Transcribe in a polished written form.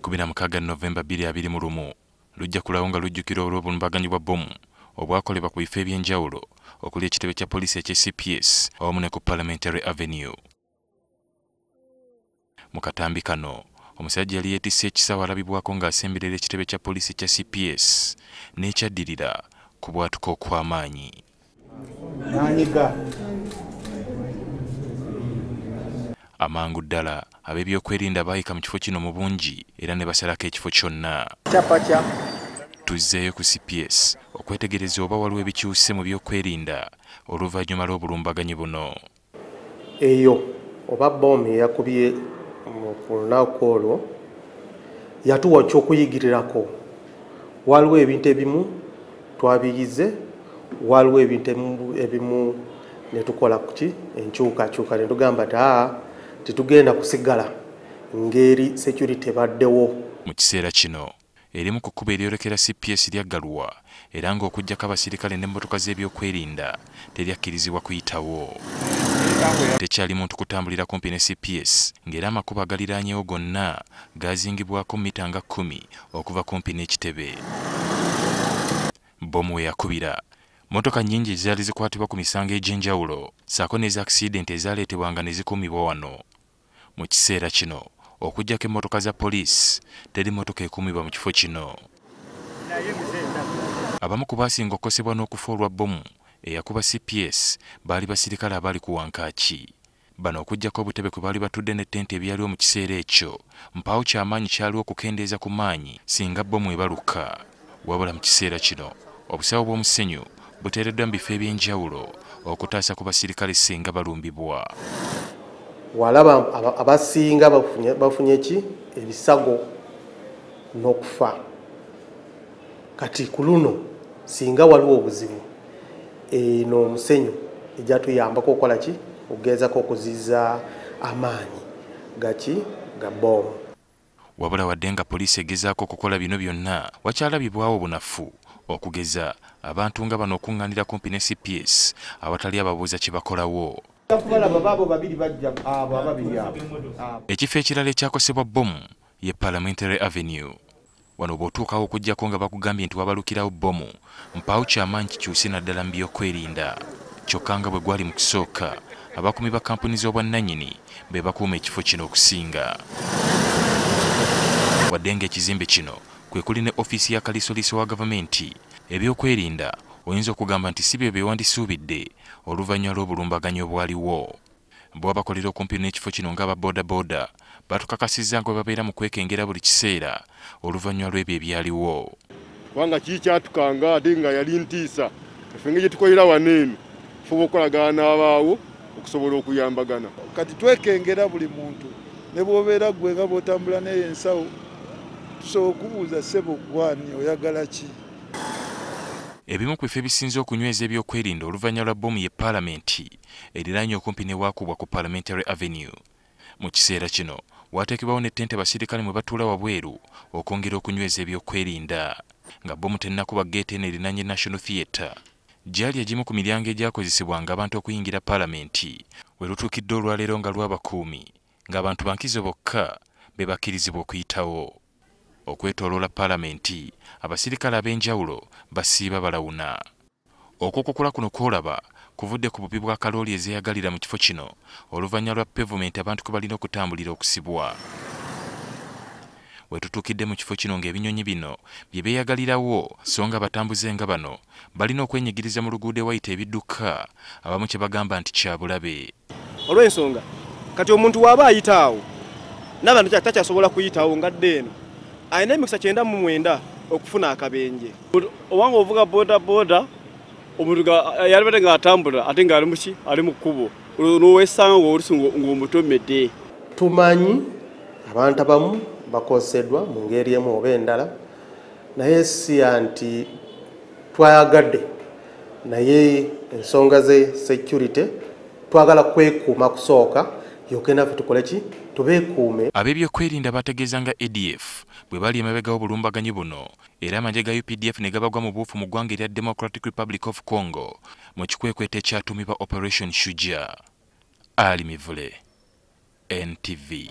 16 Novemba 2021 lujja kulawo nga lujjukira olw'obulumbaganyi bwa bomu obwakolebwa ku bifo ebyenjawulo okuli ekitebe kya poliisi ekye CPS awamu ne ku Parliamentary Avenue. Mu katambi kano omusajja yali yeetisse ekisawo alabibwako ng'asemberera ekitebe kya poliisi kya CPS n'ekyaddirira ku bwatuka okw'amaanyi. Amangu ddala abebyokwerinda baayika mu kifo kino mu bungi era ne basalako ekifo kyonna. Tuzzeeyo ku CPS okwetegereza oba waliwo ebikyuse mu byokwerinda oluvannyuma lw'obulumbaganyi buno. Eyo oba bomu eyakubye ku lunaku olwo yatuwa ky'okuyigirirako. Waliwo ebintu ebimu twabiyize, waliwo ebintu ebimu ne tukola kuki enkyukakyuka ne tugamba tetugenda kusigala ngeri security baddewo. Mu kiseera kino erimu ku kkubo eryolekera CPS lyaggalwa era ng'okuggyako abasirikale n'emmotoka z'ebyokwerinda teryakkirizibwa kuyitawo. Tekyali muntu kutambulira kumpi ne CPS ng'era amakubo agaliraanyewo gonna gaazingibwako mita nga 10 okuva kumpi n'ekitebe. Bomu we yakubira motoka nnyingi zaali zikwatibwa ku misango egy'enjawulo ssaako n'eza accident ezaaleetebwanga ne zikuumibwa wano. Mu kiseera kino okuggyako emmotoka za poliisi teri mmotoka ekuumibwa mu kifo kino. Abamu ku baasinga okukosebwa n'okufa olwa bomu eyakuba CPS baali basirikale abaali ku wankaaki. Bano okuggyako obutebe kwe baali batudde n'ettente ebyaliwo mu kiseera ekyo mpaawo ky'amaanyi kyaliwo okukendeeza ku maanyi singa bomu ebaluka. Wabula mu kiseera kino obusawo bw'omusenyu buteereddwa mu bifo ebyenjawulo okutaasa ku basirikale singa balumbibwa. Walaba abasinga bafunye ki ebisago n'okufa. Kati ku luno singa waliwo obuzibu eno omusenyu ejja tuyambako okukola ki okugezaako okuziza amaanyi ga bomu. Wabula wadde nga poliisi egezaako okukola bino byonna wakyalabibwawo obunafu okugeza abantu nga bano okuŋŋaanira kumpi ne CPS awatali ababuuza kye bakolawo. Ekifo ekirala ekyakosebwa bomu ye Parliamentary Avenue. Wano bw'otuukawo okuggyako nga bakugambye nti wabalukirawo bomu mpaawo ky'amaanyi kikyuse naddala mu byokwerinda. Kyokka nga bwe gwali mu kisooka abakuumi ba kampuni z'obwannannyini be bakuuma ekifo kino okusinga. Wadde ng'ekizimbe kino kwe kuli ne ofiisi ya kaliisoliiso wa gavumenti, ebyokwerinda oyinza okugamba nti si byo bye wandisuubidde oluvannyuma lw'obulumbaganyi obwaliwo. Bw'abakolera okumpi n'ekifo kino ng'aba boodabooda batukakasizza nga babeera mu kwekengera buli kiseera oluvannyuma lw'ebyo ebyaliwo. Kubanga kiki kyatukanga ate nga yali ntiisa, effenge gye tukolera wano eno tufuba okukolagana n'abaawo okusobola okuyambagana. Kati twekengera buli muntu ne bw'obeera ggwe nga bw'otambula n'eyo ensawo tusobola okubuuza ssebo gwani oyagala ki. Ebimu ku bifo ebisinze okunyweza ebyokwerinda oluvannyuma lwa bomu ye Paalamenti eriraanye okumpi ne waakubwa ku Parliamentary Avenue. Mu kiseera kino waateekebwawo n'ettente basirikale mwe batuula wabweru okwongera okunyweza ebyokwerinda. Nga bomu tennakuba geeti eno erinaanye National Theatre gyali egimu ku miryango egyakozesebwanga abantu okuyingira Paalamenti we lutuukidde olwaleero nga lw'abakuumi ng'abantu bankizo bokka be bakkirizibwa okuyitawo. Okwetooloola Paalamenti abasirikale ab'enjawulo basiiba balawuna. Okukukula kuno kwolaba kuvudde ku bubi bwa kalooli ezeeyagalira mu kifo kino oluvannyuma lwa pavement abantu kwe balina okutambulira okusibwa. We tutuukidde mu kifo kino ng'ebinyonyi bino bye beeyagalirawo so nga batambuze nga bano balina okwenyigiriza mu luguudo ewayita ebidduka abamu kye bagamba nti kya bulabe. Olw'ensonga kati omuntu waba ayitaawo n'abantu takyasobola kuyitawo ngadde eno ayina emikisa 99 okufuna akabenje. Obanga ovuga boda omuntu yalibadde ng'atambula ate ng'ali muki ali mu kkubo n'owesanga ng'olusi ng'omutomedde. Tumanyi abantu abamu bakoseddwa mu ngeri emu oba endala naye si anti twayagadde naye ensonga ze security twagala kwekuuma kusooka yoke naffe tukole ki tubeekuume. Abebyokwerinda bategeeza nga ADF bwe bali emabega w'obulumbaganyi buno era amagye ga UPDF ne gabagwa mu buufu mu ggwanga erya Democratic Republic of Congo mu kikwekweto ekyatumibwa Operation Shujaa. Ali Mivule, NTV.